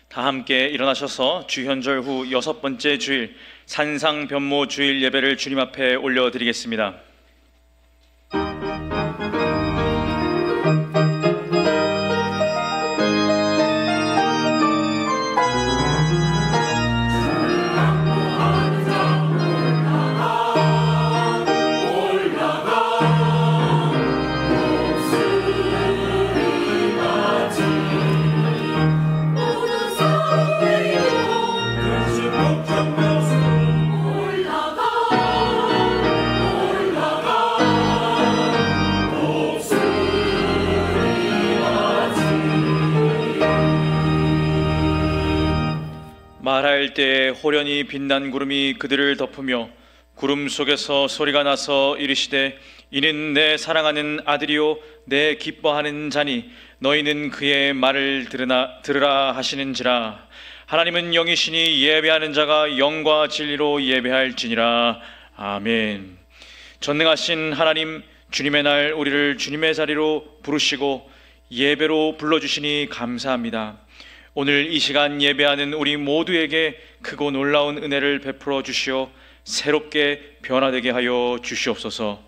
다 함께 일어나셔서 주현절 후 6번째 주일 산상변모 주일 예배를 주님 앞에 올려드리겠습니다. 말할 때에 호련히 빛난 구름이 그들을 덮으며 구름 속에서 소리가 나서 이르시되 이는 내 사랑하는 아들이요 내 기뻐하는 자니 너희는 그의 말을 들으라 하시는지라. 하나님은 영이시니 예배하는 자가 영과 진리로 예배할지니라. 아멘. 전능하신 하나님, 주님의 날 우리를 주님의 자리로 부르시고 예배로 불러주시니 감사합니다. 오늘 이 시간 예배하는 우리 모두에게 크고 놀라운 은혜를 베풀어 주시어 새롭게 변화되게 하여 주시옵소서.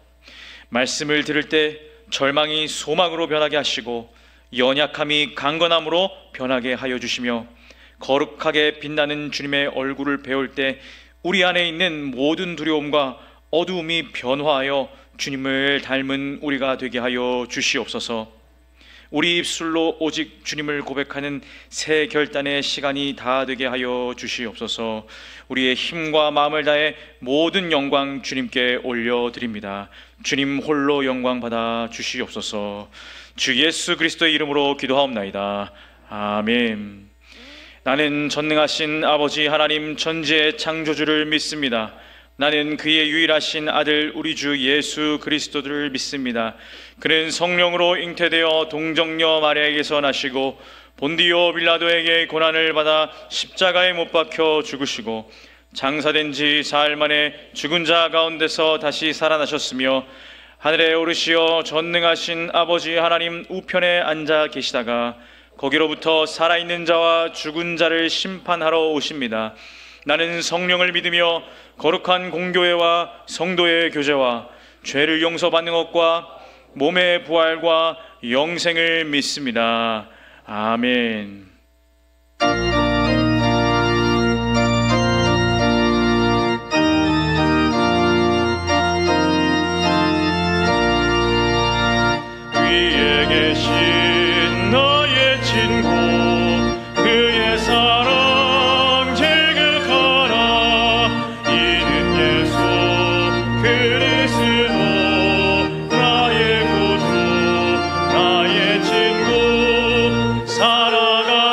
말씀을 들을 때 절망이 소망으로 변하게 하시고 연약함이 강건함으로 변하게 하여 주시며 거룩하게 빛나는 주님의 얼굴을 배울 때 우리 안에 있는 모든 두려움과 어두움이 변화하여 주님을 닮은 우리가 되게 하여 주시옵소서. 우리 입술로 오직 주님을 고백하는 새 결단의 시간이 다 되게 하여 주시옵소서. 우리의 힘과 마음을 다해 모든 영광 주님께 올려드립니다. 주님 홀로 영광 받아 주시옵소서. 주 예수 그리스도의 이름으로 기도하옵나이다. 아멘. 나는 전능하신 아버지 하나님 천지의 창조주를 믿습니다. 나는 그의 유일하신 아들 우리 주 예수 그리스도를 믿습니다. 그는 성령으로 잉태되어 동정녀 마리아에게서 나시고 본디오 빌라도에게 고난을 받아 십자가에 못 박혀 죽으시고 장사된 지 사흘 만에 죽은 자 가운데서 다시 살아나셨으며 하늘에 오르시어 전능하신 아버지 하나님 우편에 앉아 계시다가 거기로부터 살아있는 자와 죽은 자를 심판하러 오십니다. 나는 성령을 믿으며 거룩한 공교회와 성도의 교제와 죄를 용서받는 것과 몸의 부활과 영생을 믿습니다. 아멘. 위에 계신 너의 친구 그의 사랑 제격하라. 이는 예수 그리스도 나의 구주 나의 친구 살아가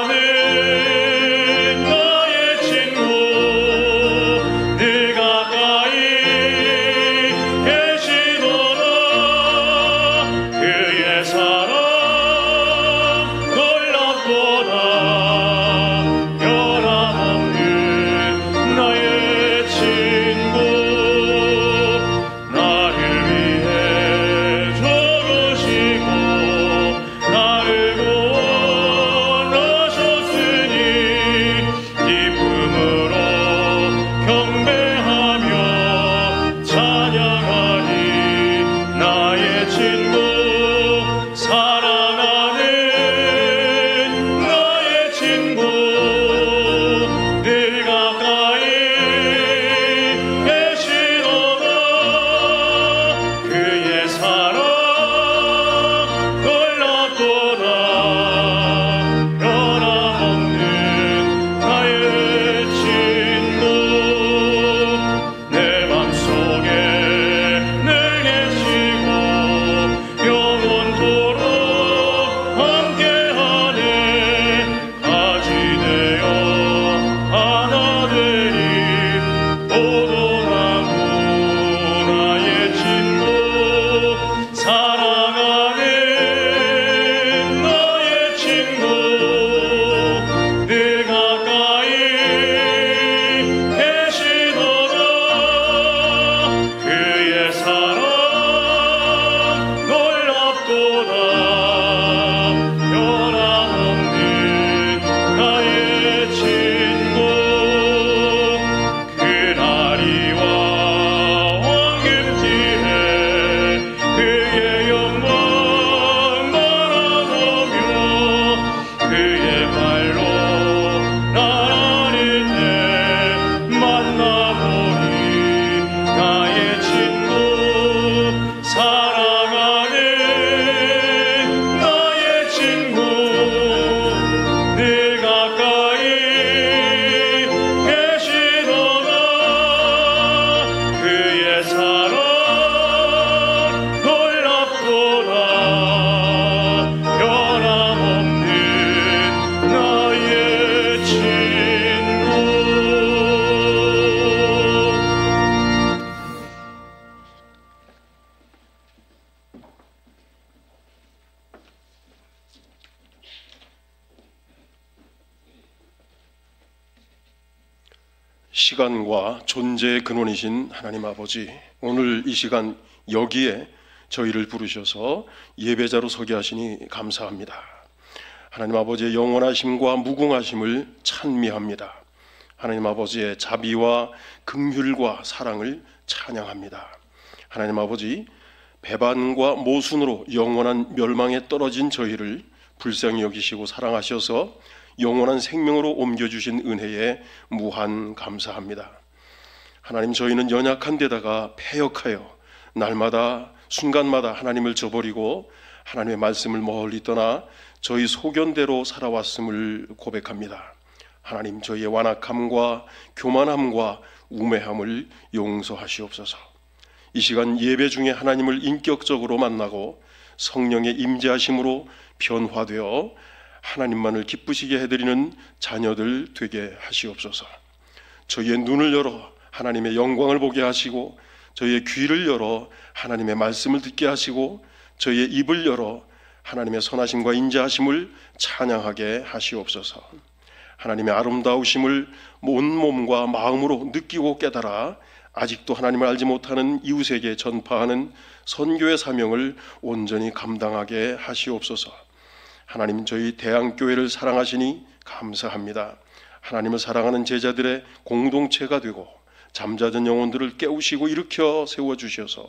시간과 존재의 근원이신 하나님 아버지, 오늘 이 시간 여기에 저희를 부르셔서 예배자로 서게 하시니 감사합니다. 하나님 아버지의 영원하심과 무궁하심을 찬미합니다. 하나님 아버지의 자비와 긍휼과 사랑을 찬양합니다. 하나님 아버지, 배반과 모순으로 영원한 멸망에 떨어진 저희를 불쌍히 여기시고 사랑하셔서 영원한 생명으로 옮겨주신 은혜에 무한 감사합니다. 하나님, 저희는 연약한 데다가 패역하여 날마다 순간마다 하나님을 저버리고 하나님의 말씀을 멀리 떠나 저희 소견대로 살아왔음을 고백합니다. 하나님, 저희의 완악함과 교만함과 우매함을 용서하시옵소서. 이 시간 예배 중에 하나님을 인격적으로 만나고 성령의 임재하심으로 변화되어 하나님만을 기쁘시게 해드리는 자녀들 되게 하시옵소서. 저희의 눈을 열어 하나님의 영광을 보게 하시고, 저희의 귀를 열어 하나님의 말씀을 듣게 하시고, 저희의 입을 열어 하나님의 선하심과 인자하심을 찬양하게 하시옵소서. 하나님의 아름다우심을 온 몸과 마음으로 느끼고 깨달아 아직도 하나님을 알지 못하는 이웃에게 전파하는 선교의 사명을 온전히 감당하게 하시옵소서. 하나님, 저희 대항교회를 사랑하시니 감사합니다. 하나님을 사랑하는 제자들의 공동체가 되고 잠자던 영혼들을 깨우시고 일으켜 세워주셔서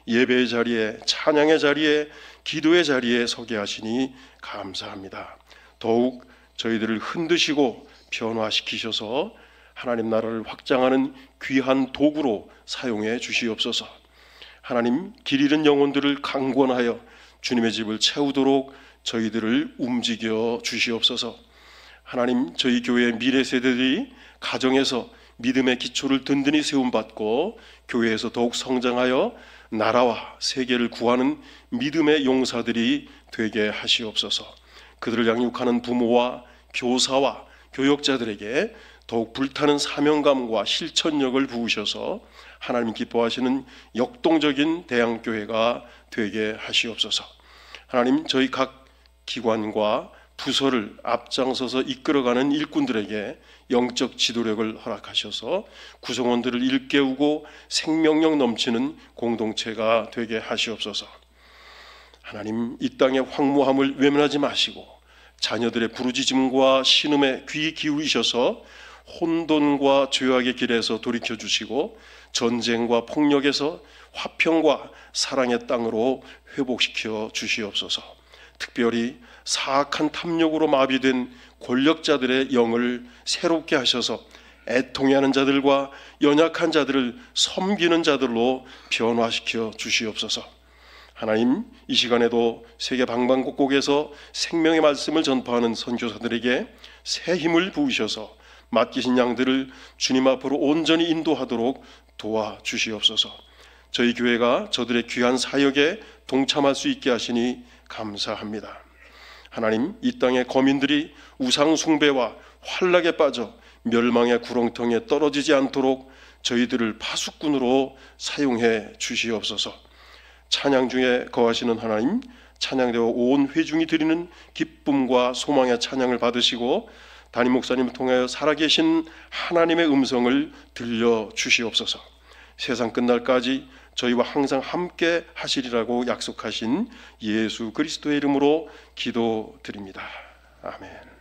예배의 자리에, 찬양의 자리에, 기도의 자리에 서게 하시니 감사합니다. 더욱 저희들을 흔드시고 변화시키셔서 하나님 나라를 확장하는 귀한 도구로 사용해 주시옵소서. 하나님, 길 잃은 영혼들을 강권하여 주님의 집을 채우도록 저희들을 움직여 주시옵소서. 하나님, 저희 교회의 미래 세대들이 가정에서 믿음의 기초를 든든히 세움받고 교회에서 더욱 성장하여 나라와 세계를 구하는 믿음의 용사들이 되게 하시옵소서. 그들을 양육하는 부모와 교사와 교역자들에게 더욱 불타는 사명감과 실천력을 부으셔서 하나님 기뻐하시는 역동적인 대항교회가 되게 하시옵소서. 하나님, 저희 각 기관과 부서를 앞장서서 이끌어가는 일꾼들에게 영적 지도력을 허락하셔서 구성원들을 일깨우고 생명력 넘치는 공동체가 되게 하시옵소서. 하나님, 이 땅의 황무함을 외면하지 마시고 자녀들의 부르짖음과 신음에 귀 기울이셔서 혼돈과 죄악의 길에서 돌이켜 주시고 전쟁과 폭력에서 화평과 사랑의 땅으로 회복시켜 주시옵소서. 특별히 사악한 탐욕으로 마비된 권력자들의 영을 새롭게 하셔서 애통해하는 자들과 연약한 자들을 섬기는 자들로 변화시켜 주시옵소서. 하나님, 이 시간에도 세계 방방곡곡에서 생명의 말씀을 전파하는 선교사들에게 새 힘을 부으셔서 맡기신 양들을 주님 앞으로 온전히 인도하도록 도와주시옵소서. 저희 교회가 저들의 귀한 사역에 동참할 수 있게 하시니 감사합니다. 하나님, 이 땅의 거민들이 우상 숭배와 환락에 빠져 멸망의 구렁텅이에 떨어지지 않도록 저희들을 파수꾼으로 사용해 주시옵소서. 찬양 중에 거하시는 하나님, 찬양되어 온 회중이 드리는 기쁨과 소망의 찬양을 받으시고 담임 목사님을 통하여 살아계신 하나님의 음성을 들려주시옵소서. 세상 끝날까지 저희와 항상 함께 하시리라고 약속하신 예수 그리스도의 이름으로 기도드립니다. 아멘.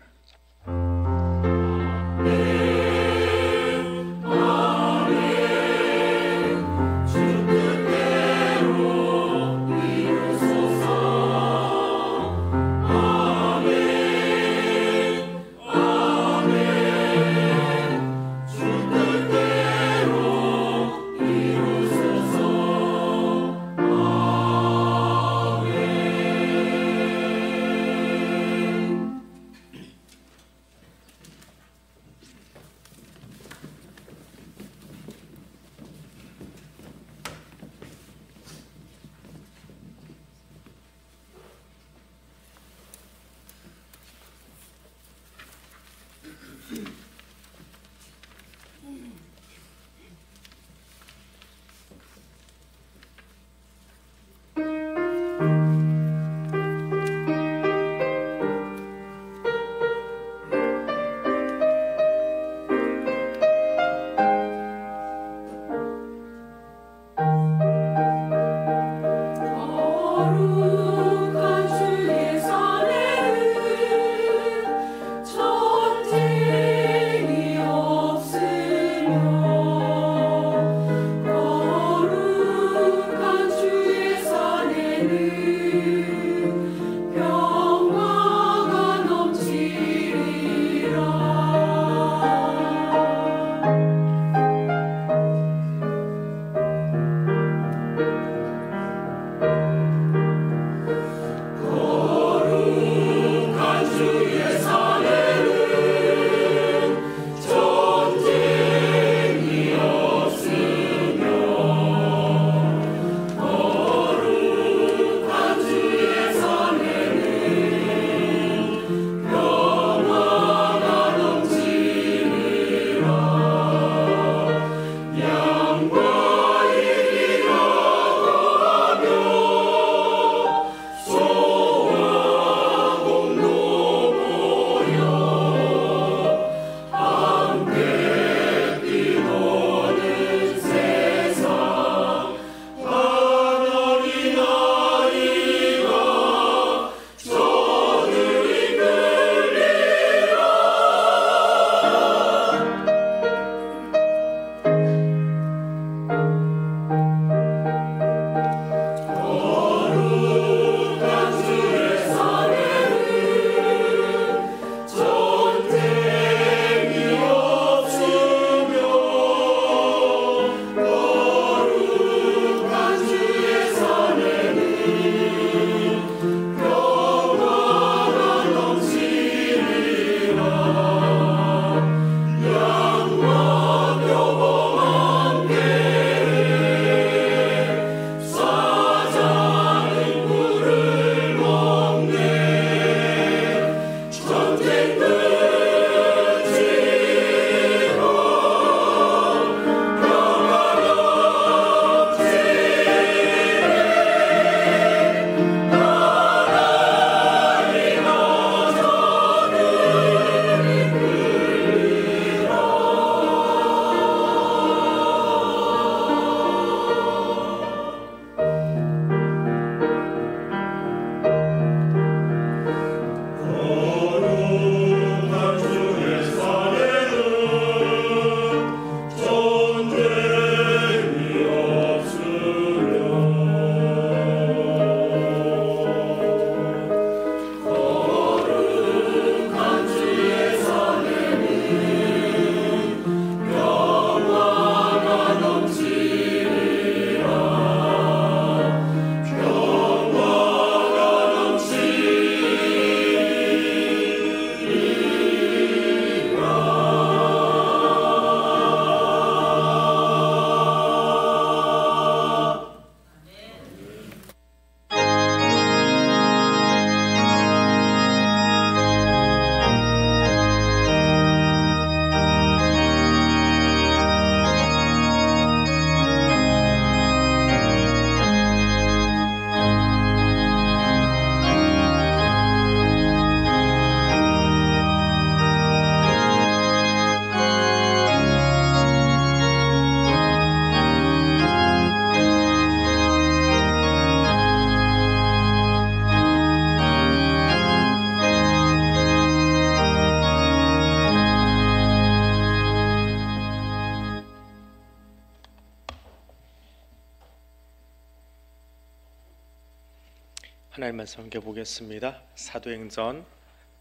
하나님 말씀 함께 보겠습니다. 사도행전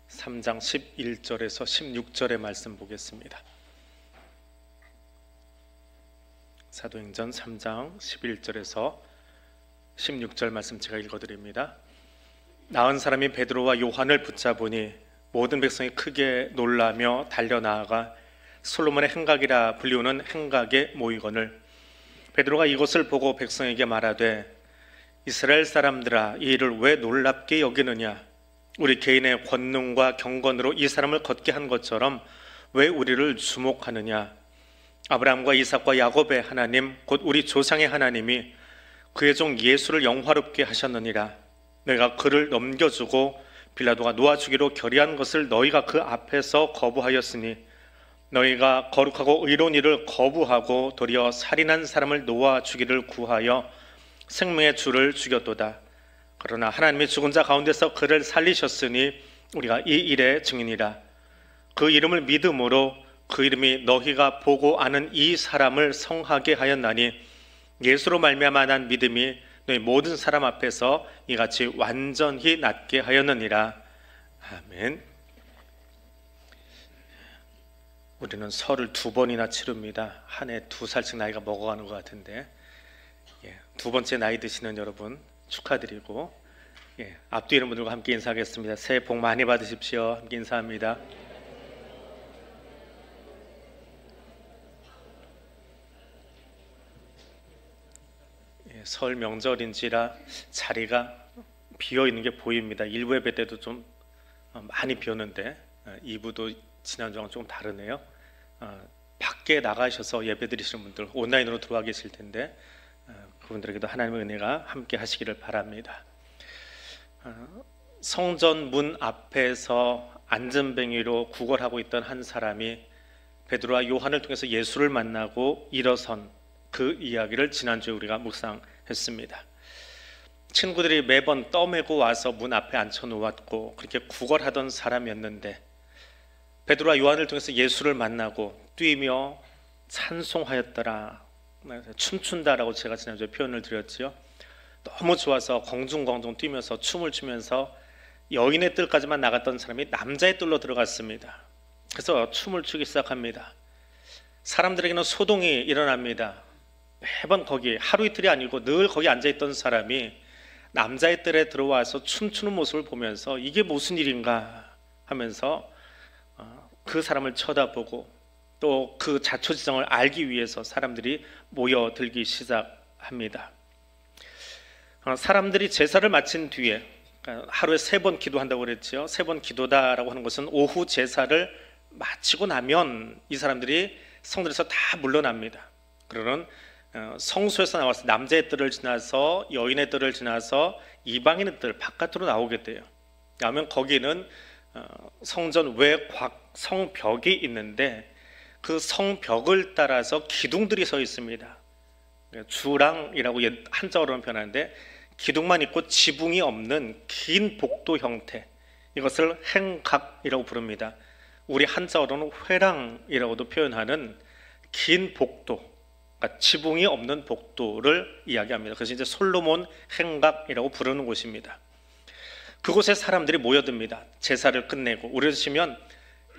3장 11절에서 16절의 말씀 보겠습니다. 사도행전 3장 11절에서 16절 말씀 제가 읽어드립니다. 나은 사람이 베드로와 요한을 붙잡으니 모든 백성이 크게 놀라며 달려나아가 솔로몬의 행각이라 불리우는 행각에 모이거늘 베드로가 이것을 보고 백성에게 말하되 이스라엘 사람들아, 이 일을 왜 놀랍게 여기느냐? 우리 개인의 권능과 경건으로 이 사람을 걷게 한 것처럼 왜 우리를 주목하느냐? 아브라함과 이삭과 야곱의 하나님, 곧 우리 조상의 하나님이 그의 종 예수를 영화롭게 하셨느니라. 내가 그를 넘겨주고 빌라도가 놓아주기로 결의한 것을 너희가 그 앞에서 거부하였으니 너희가 거룩하고 의로운 일을 거부하고 도리어 살인한 사람을 놓아주기를 구하여 생명의 주를 죽였도다. 그러나 하나님이 죽은 자 가운데서 그를 살리셨으니 우리가 이 일의 증인이라. 그 이름을 믿음으로 그 이름이 너희가 보고 아는 이 사람을 성하게 하였나니 예수로 말미암아 난 믿음이 너희 모든 사람 앞에서 이같이 완전히 낫게 하였느니라. 아멘. 우리는 설을 2번이나 치릅니다. 한 해 2살씩 나이가 먹어가는 것 같은데, 두 번째 나이 드시는 여러분 축하드리고, 앞뒤 이런 분들과 함께 인사하겠습니다. 새해 복 많이 받으십시오. 함께 인사합니다. 설 명절인지라 자리가 비어 있는 게 보입니다. 1부 예배 때도 좀 많이 비었는데 2부도 지난주랑 조금 다르네요. 밖에 나가셔서 예배 드리시는 분들 온라인으로 들어와 계실 텐데 그분들에게도 하나님의 은혜가 함께 하시기를 바랍니다. 성전 문 앞에서 안전뱅이로 구걸하고 있던 한 사람이 베드로와 요한을 통해서 예수를 만나고 일어선 그 이야기를 지난주에 우리가 묵상했습니다. 친구들이 매번 떠매고 와서 문 앞에 앉혀놓았고 그렇게 구걸하던 사람이었는데 베드로와 요한을 통해서 예수를 만나고 뛰며 찬송하였더라, 춤춘다라고 제가 지난주에 표현을 드렸죠. 너무 좋아서 공중공중 뛰면서 춤을 추면서 여인의 뜰까지만 나갔던 사람이 남자의 뜰로 들어갔습니다. 그래서 춤을 추기 시작합니다. 사람들에게는 소동이 일어납니다. 매번 거기 하루 이틀이 아니고 늘 거기 앉아있던 사람이 남자의 뜰에 들어와서 춤추는 모습을 보면서 이게 무슨 일인가 하면서 그 사람을 쳐다보고 또 그 자초지정을 알기 위해서 사람들이 모여들기 시작합니다. 사람들이 제사를 마친 뒤에 그러니까 하루에 3번 기도한다고 그랬죠. 3번 기도다라고 하는 것은 오후 제사를 마치고 나면 이 사람들이 성들에서 다 물러납니다. 그러는 성소에서 나와서 남자의 뜰을 지나서 여인의 뜰을 지나서 이방인의 뜰 바깥으로 나오게 돼요. 그러면 거기는 성전 외 성벽이 있는데 그 성벽을 따라서 기둥들이 서 있습니다. 주랑이라고 한자어로는 표현하는데 기둥만 있고 지붕이 없는 긴 복도 형태, 이것을 행각이라고 부릅니다. 우리 한자어로는 회랑이라고도 표현하는 긴 복도, 그러니까 지붕이 없는 복도를 이야기합니다. 그래서 이제 솔로몬 행각이라고 부르는 곳입니다. 그곳에 사람들이 모여듭니다. 제사를 끝내고, 우리로 치면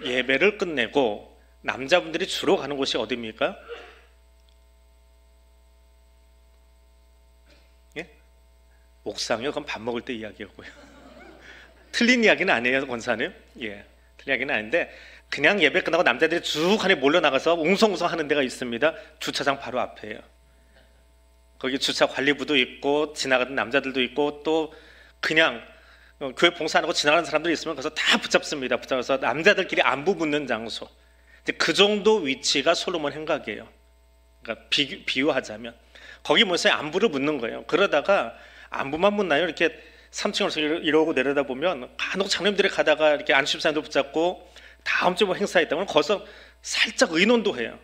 예배를 끝내고 남자분들이 주로 가는 곳이 어디입니까? 예? 옥상이요? 그건 밥 먹을 때 이야기하고요. 틀린 이야기는 아니에요, 권사님. 예, 틀린 이야기는 아닌데 그냥 예배 끝나고 남자들이 쭉 안에 몰려 나가서 웅성웅성 하는 데가 있습니다. 주차장 바로 앞에요. 거기 주차 관리부도 있고 지나가는 남자들도 있고 또 그냥 교회 봉사하고 지나가는 사람들이 있으면 거기서 다 붙잡습니다. 붙잡아서 남자들끼리 안부 묻는 장소. 그 정도 위치가 솔로몬 행각이에요. 그러니까 비유하자면 거기 모여서 안부를 묻는 거예요. 그러다가 안부만 묻나요? 이렇게 3층으로 이러고 내려다 보면 간혹 장로님들이 가다가 이렇게 안수집사님도 붙잡고 다음 주에 뭐 행사 있다면 거기서 살짝 의논도 해요.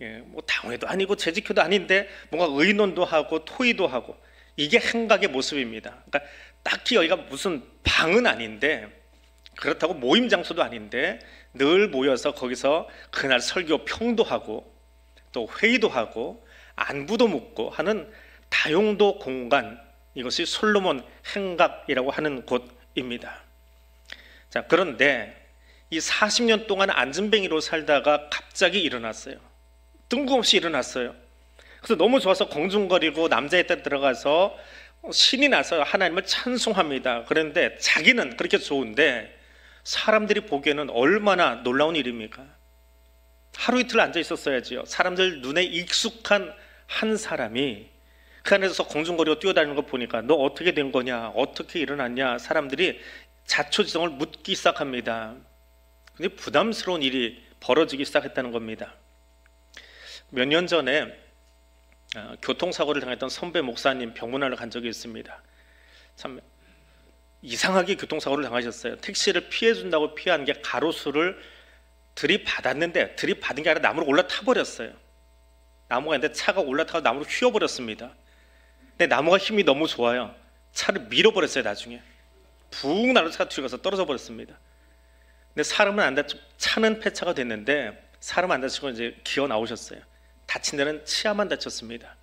예, 뭐 당회도 아니고 재직교도 아닌데 뭔가 의논도 하고 토의도 하고, 이게 행각의 모습입니다. 그러니까 딱히 여기가 무슨 방은 아닌데, 그렇다고 모임 장소도 아닌데 늘 모여서 거기서 그날 설교 평도하고 또 회의도 하고 안부도 묻고 하는 다용도 공간, 이것이 솔로몬 행각이라고 하는 곳입니다. 자, 그런데 이 40년 동안 안진뱅이로 살다가 갑자기 일어났어요. 뜬금없이 일어났어요. 그래서 너무 좋아서 공중거리고 남자의 때 들어가서 신이 나서 하나님을 찬송합니다. 그런데 자기는 그렇게 좋은데 사람들이 보기에는 얼마나 놀라운 일입니까? 하루 이틀 앉아 있었어야지요. 사람들 눈에 익숙한 한 사람이 그 안에서 공중거리고 뛰어다니는 거 보니까 너 어떻게 된 거냐, 어떻게 일어났냐, 사람들이 자초지종을 묻기 시작합니다. 근데 부담스러운 일이 벌어지기 시작했다는 겁니다. 몇 년 전에 교통사고를 당했던 선배 목사님 병문안을 간 적이 있습니다. 참 이상하게 교통사고를 당하셨어요. 택시를 피해준다고 피한 게 가로수를 들이받았는데 들이받은 게 아니라 나무로 올라타 버렸어요. 나무가 있는데 차가 올라타고 나무로 휘어버렸습니다. 근데 나무가 힘이 너무 좋아요. 차를 밀어버렸어요. 나중에 붕 날로 차가 뒤로 가서 떨어져 버렸습니다. 근데 사람은 안 다치고 차는 폐차가 됐는데 사람은 안 다치고 이제 기어 나오셨어요. 다친 데는 치아만 다쳤습니다.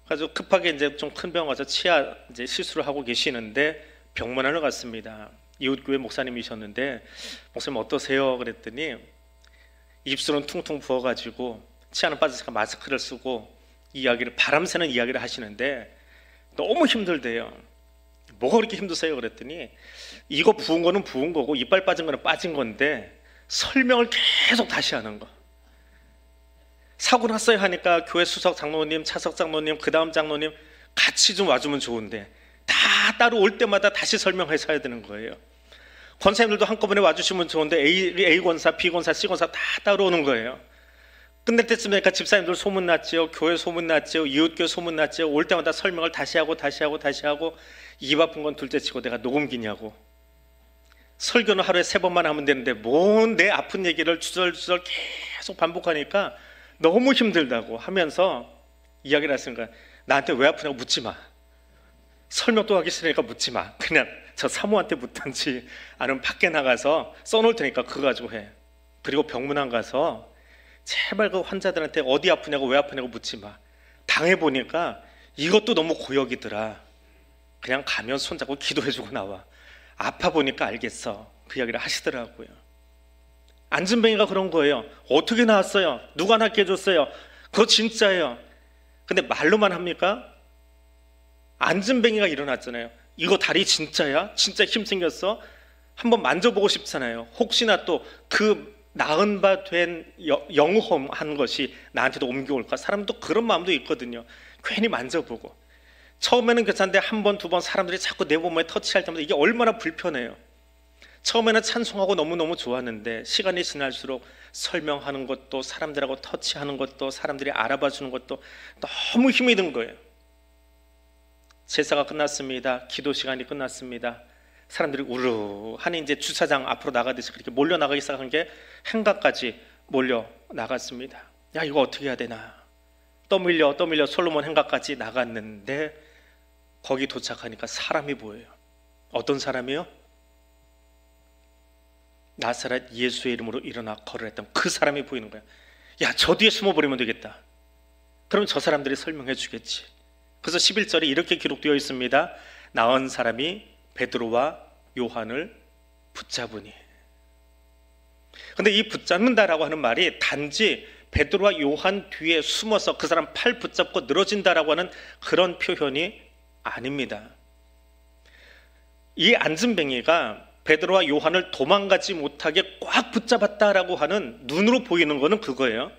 그래서 급하게 이제 좀 큰 병원 가서 치아 이제 시술을 하고 계시는데 병문안을 갔습니다. 이웃교회 목사님이셨는데 목사님 어떠세요? 그랬더니 입술은 퉁퉁 부어가지고 치아는 빠지니까 마스크를 쓰고 이야기를, 바람 새는 이야기를 하시는데 너무 힘들대요. 뭐가 그렇게 힘드세요? 그랬더니 이거 부은 거는 부은 거고 이빨 빠진 거는 빠진 건데 설명을 계속 다시 하는 거. 사고 났어요 하니까 교회 수석 장로님, 차석 장로님, 그 다음 장로님 같이 좀 와주면 좋은데 다 따로 올 때마다 다시 설명해서 해야 되는 거예요. 권사님들도 한꺼번에 와주시면 좋은데 A 권사, B 권사, C 권사 다 따로 오는 거예요. 끝낼 때쯤 되니까 집사님들 소문났지요, 교회 소문났지요, 이웃교회 소문났지요. 올 때마다 설명을 다시 하고 입 아픈 건 둘째치고 내가 녹음기냐고. 설교는 하루에 3번만 하면 되는데 뭔 내 아픈 얘기를 주절주절 계속 반복하니까 너무 힘들다고 하면서 이야기를 했으니까 나한테 왜 아프냐고 묻지 마. 설명 또 하기 싫으니까 묻지 마. 그냥 저 사모한테 묻든지 아니면 밖에 나가서 써놓을 테니까 그거 가지고 해. 그리고 병문안 가서 제발 그 환자들한테 어디 아프냐고 왜 아프냐고 묻지 마. 당해보니까 이것도 너무 고역이더라. 그냥 가면 손잡고 기도해주고 나와. 아파 보니까 알겠어. 그 이야기를 하시더라고요. 안진뱅이가 그런 거예요. 어떻게 나왔어요? 누가 낫게 해줬어요? 그거 진짜예요. 근데 말로만 합니까? 안진뱅이가 일어났잖아요. 이거 다리 진짜야? 진짜 힘생겼어? 한번 만져보고 싶잖아요. 혹시나 또 그 나은 바 된 영험한 것이 나한테도 옮겨올까? 사람도 그런 마음도 있거든요. 괜히 만져보고. 처음에는 괜찮은데 한 번, 두 번 사람들이 자꾸 내 몸에 터치할 때마다 이게 얼마나 불편해요. 처음에는 찬송하고 너무너무 좋았는데 시간이 지날수록 설명하는 것도, 사람들하고 터치하는 것도, 사람들이 알아봐 주는 것도 너무 힘이 든 거예요. 제사가 끝났습니다. 기도 시간이 끝났습니다. 사람들이 우르하니 이제 주차장 앞으로 나가듯이 그렇게 몰려 나가기 시작한 게 행각까지 몰려 나갔습니다. 야, 이거 어떻게 해야 되나? 떠밀려 솔로몬 행각까지 나갔는데 거기 도착하니까 사람이 보여요. 어떤 사람이요? 나사렛 예수의 이름으로 일어나 걸으라 했던 그 사람이 보이는 거야. 야, 저 뒤에 숨어버리면 되겠다. 그럼 저 사람들이 설명해 주겠지. 그래서 11절에 이렇게 기록되어 있습니다. 나은 사람이 베드로와 요한을 붙잡으니. 근데 이 붙잡는다라고 하는 말이 단지 베드로와 요한 뒤에 숨어서 그 사람 팔 붙잡고 늘어진다라고 하는 그런 표현이 아닙니다. 이 안진뱅이가 베드로와 요한을 도망가지 못하게 꽉 붙잡았다라고 하는 눈으로 보이는 것은 그거예요.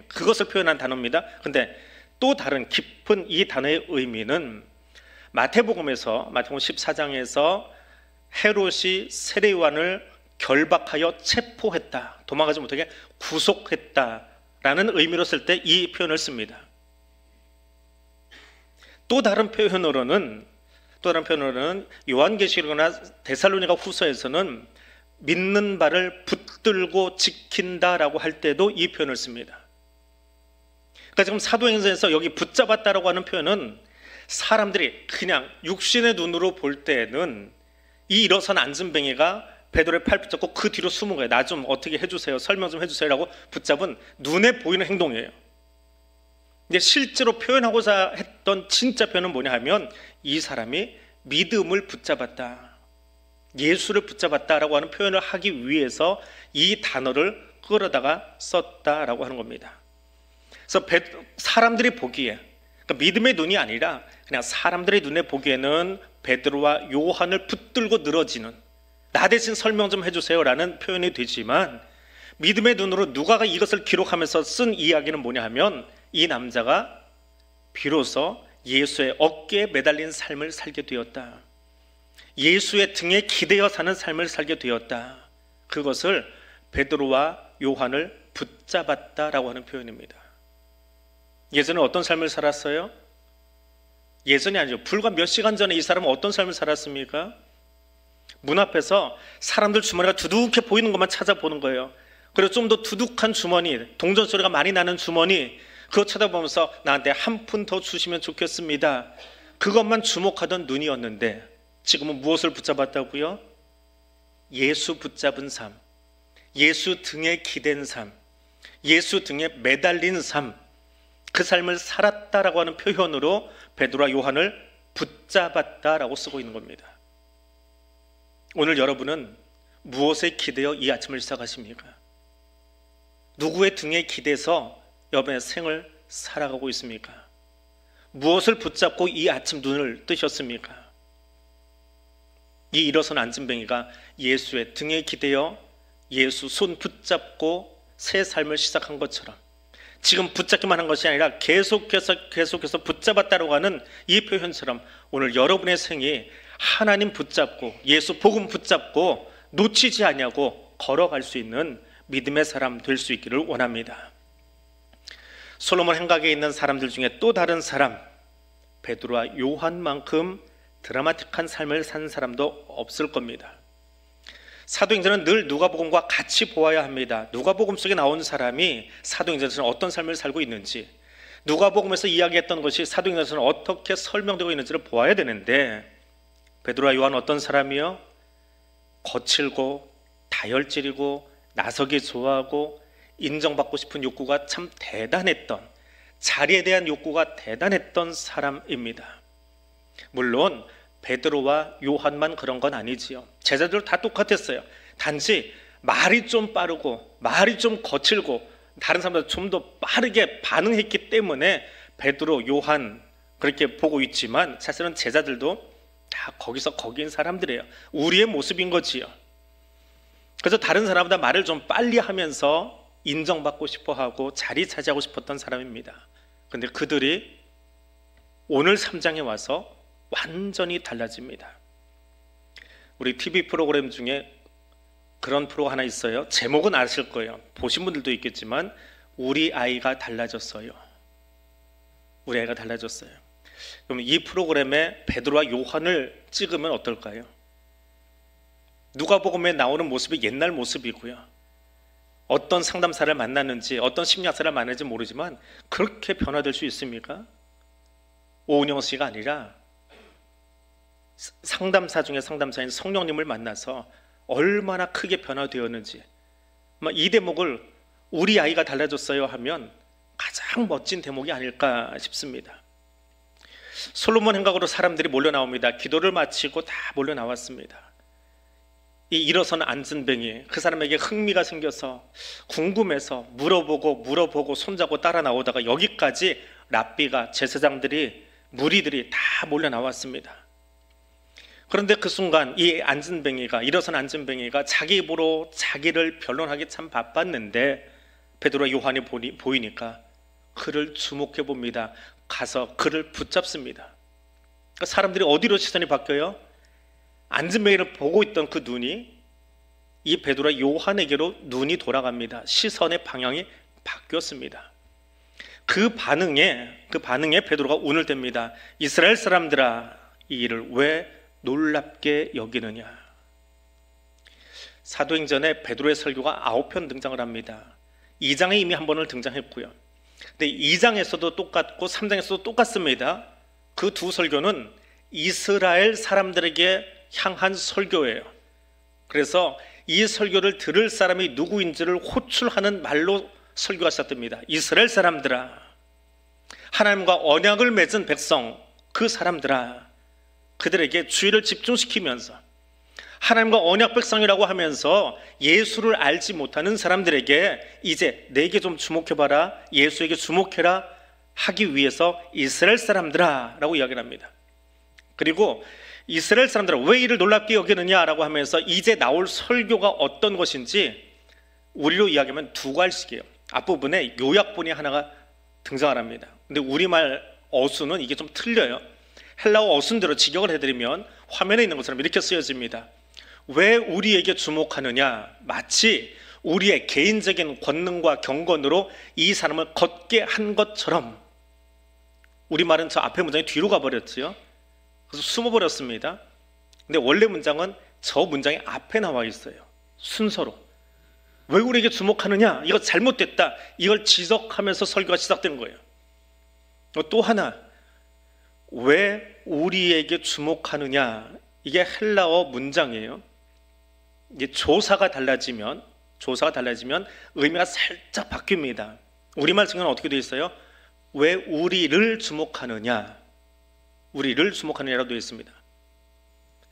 그것을 표현한 단어입니다. 근데 또 다른 깊은 이 단어의 의미는 마태복음 14장에서 헤롯이 세례요한을 결박하여 체포했다, 도망가지 못하게 구속했다라는 의미로 쓸 때 이 표현을 씁니다. 또 다른 표현으로는 요한계시록이나 데살로니가 후서에서는 믿는 바를 붙들고 지킨다라고 할 때도 이 표현을 씁니다. 그러니까 지금 사도행전에서 여기 붙잡았다라고 하는 표현은 사람들이 그냥 육신의 눈으로 볼 때는 이 일어선 안진뱅이가 베드로의 팔 붙잡고 그 뒤로 숨은 거예요. 나 좀 어떻게 해주세요, 설명 좀 해주세요 라고 붙잡은 눈에 보이는 행동이에요. 근데 실제로 표현하고자 했던 진짜 표현은 뭐냐 하면 이 사람이 믿음을 붙잡았다, 예수를 붙잡았다라고 하는 표현을 하기 위해서 이 단어를 끌어다가 썼다라고 하는 겁니다. 그래서 사람들이 보기에, 그러니까 믿음의 눈이 아니라 그냥 사람들의 눈에 보기에는 베드로와 요한을 붙들고 늘어지는, 나 대신 설명 좀 해주세요 라는 표현이 되지만 믿음의 눈으로 누가가 이것을 기록하면서 쓴 이야기는 뭐냐 하면 이 남자가 비로소 예수의 어깨에 매달린 삶을 살게 되었다, 예수의 등에 기대어 사는 삶을 살게 되었다. 그것을 베드로와 요한을 붙잡았다라고 하는 표현입니다. 예전에 어떤 삶을 살았어요? 예전이 아니죠. 불과 몇 시간 전에 이 사람은 어떤 삶을 살았습니까? 문 앞에서 사람들 주머니가 두둑해 보이는 것만 찾아보는 거예요. 그리고 좀 더 두둑한 주머니, 동전 소리가 많이 나는 주머니, 그거 쳐다보면서 나한테 한 푼 더 주시면 좋겠습니다, 그것만 주목하던 눈이었는데 지금은 무엇을 붙잡았다고요? 예수 붙잡은 삶, 예수 등에 기댄 삶, 예수 등에 매달린 삶, 그 삶을 살았다라고 하는 표현으로 베드로와 요한을 붙잡았다라고 쓰고 있는 겁니다. 오늘 여러분은 무엇에 기대어 이 아침을 시작하십니까? 누구의 등에 기대서 여러분의 생을 살아가고 있습니까? 무엇을 붙잡고 이 아침 눈을 뜨셨습니까? 이 일어선 안진뱅이가 예수의 등에 기대어 예수 손 붙잡고 새 삶을 시작한 것처럼 지금 붙잡기만 한 것이 아니라 계속해서 붙잡았다고 하는 이 표현처럼 오늘 여러분의 생이 하나님 붙잡고 예수 복음 붙잡고 놓치지 않냐고 걸어갈 수 있는 믿음의 사람 될 수 있기를 원합니다. 솔로몬 행각에 있는 사람들 중에 또 다른 사람, 베드로와 요한만큼 드라마틱한 삶을 산 사람도 없을 겁니다. 사도행전은 늘 누가복음과 같이 보아야 합니다. 누가복음 속에 나온 사람이 사도행전에서는 어떤 삶을 살고 있는지, 누가복음에서 이야기했던 것이 사도행전에서는 어떻게 설명되고 있는지를 보아야 되는데, 베드로와 요한은 어떤 사람이요? 거칠고 다혈질이고 나서기 좋아하고 인정받고 싶은 욕구가 참 대단했던, 자리에 대한 욕구가 대단했던 사람입니다. 물론 베드로와 요한만 그런 건 아니지요. 제자들 다 똑같았어요. 단지 말이 좀 빠르고 말이 좀 거칠고 다른 사람보다 좀 더 빠르게 반응했기 때문에 베드로, 요한 그렇게 보고 있지만 사실은 제자들도 다 거기인 사람들이에요. 우리의 모습인 거지요. 그래서 다른 사람보다 말을 좀 빨리 하면서 인정받고 싶어하고 자리 차지하고 싶었던 사람입니다. 근데 그들이 오늘 3장에 와서 완전히 달라집니다. 우리 TV 프로그램 중에 그런 프로가 하나 있어요. 제목은 아실 거예요. 보신 분들도 있겠지만 우리 아이가 달라졌어요. 우리 아이가 달라졌어요. 그럼 이 프로그램에 베드로와 요한을 찍으면 어떨까요? 누가복음에 나오는 모습이 옛날 모습이고요. 어떤 상담사를 만났는지 어떤 심리학사를 만났는지 모르지만 그렇게 변화될 수 있습니까? 오은영 씨가 아니라 상담사 중에 상담사인 성령님을 만나서 얼마나 크게 변화되었는지, 이 대목을 우리 아이가 달라졌어요 하면 가장 멋진 대목이 아닐까 싶습니다. 솔로몬 행각으로 사람들이 몰려 나옵니다. 기도를 마치고 다 몰려 나왔습니다. 이 일어선 안전뱅이, 그 사람에게 흥미가 생겨서 궁금해서 물어보고 손잡고 따라 나오다가 여기까지 랍비가, 제사장들이, 무리들이 다 몰려 나왔습니다. 그런데 그 순간 이 안전뱅이가, 일어선 안전뱅이가 자기 입으로 자기를 변론하기 참 바빴는데 베드로와 요한이 보이니까 그를 주목해 봅니다. 가서 그를 붙잡습니다. 그러니까 사람들이 어디로 시선이 바뀌어요? 안전뱅이를 보고 있던 그 눈이 이 베드로와 요한에게로 눈이 돌아갑니다. 시선의 방향이 바뀌었습니다. 그 반응에 베드로가 운을 댑니다. 이스라엘 사람들아, 이 일을 왜 놀랍게 여기느냐. 사도행전에 베드로의 설교가 9편 등장을 합니다. 2장에 이미 한 번을 등장했고요. 근데 2장에서도 똑같고 3장에서도 똑같습니다. 그 두 설교는 이스라엘 사람들에게 향한 설교예요. 그래서 이 설교를 들을 사람이 누구인지를 호출하는 말로 설교가 시작됩니다. 이스라엘 사람들아, 하나님과 언약을 맺은 백성, 그 사람들아, 그들에게 주의를 집중시키면서 하나님과 언약 백성이라고 하면서 예수를 알지 못하는 사람들에게 이제 내게 좀 주목해봐라, 예수에게 주목해라 하기 위해서 이스라엘 사람들아 라고 이야기를 합니다. 그리고 이스라엘 사람들아, 왜 이를 놀랍게 여기느냐라고 하면서 이제 나올 설교가 어떤 것인지 우리로 이야기하면 두 갈씩이에요. 앞부분에 요약본이 하나가 등장을 합니다. 근데 우리말 어수는 이게 좀 틀려요. 헬라어 어순대로 직역을 해드리면 화면에 있는 것처럼 이렇게 쓰여집니다. 왜 우리에게 주목하느냐, 마치 우리의 개인적인 권능과 경건으로 이 사람을 걷게 한 것처럼. 우리말은 저 앞에 문장이 뒤로 가버렸지요. 그래서 숨어버렸습니다. 근데 원래 문장은 저 문장이 앞에 나와 있어요. 순서로. 왜 우리에게 주목하느냐, 이거 잘못됐다, 이걸 지적하면서 설교가 시작된 거예요. 또 하나, 왜 우리에게 주목하느냐, 이게 헬라어 문장이에요. 이게 조사가 달라지면 의미가 살짝 바뀝니다. 우리말 성경은 어떻게 되어 있어요? 왜 우리를 주목하느냐, 우리를 주목하느냐라고 되어 있습니다.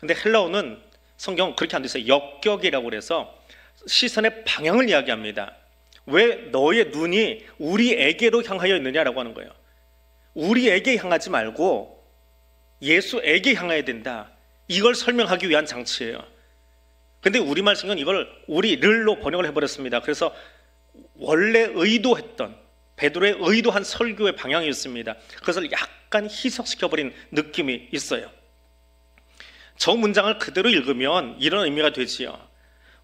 근데 헬라어는 성경은 그렇게 안 되어 있어요. 역격이라고 그래서 시선의 방향을 이야기합니다. 왜 너의 눈이 우리에게로 향하여 있느냐라고 하는 거예요. 우리에게 향하지 말고 예수에게 향해야 된다, 이걸 설명하기 위한 장치예요. 근데 우리말 성경은 이걸 우리를로 번역을 해버렸습니다. 그래서 원래 의도했던, 베드로의 의도한 설교의 방향이었습니다. 그것을 약간 희석시켜버린 느낌이 있어요. 저 문장을 그대로 읽으면 이런 의미가 되지요.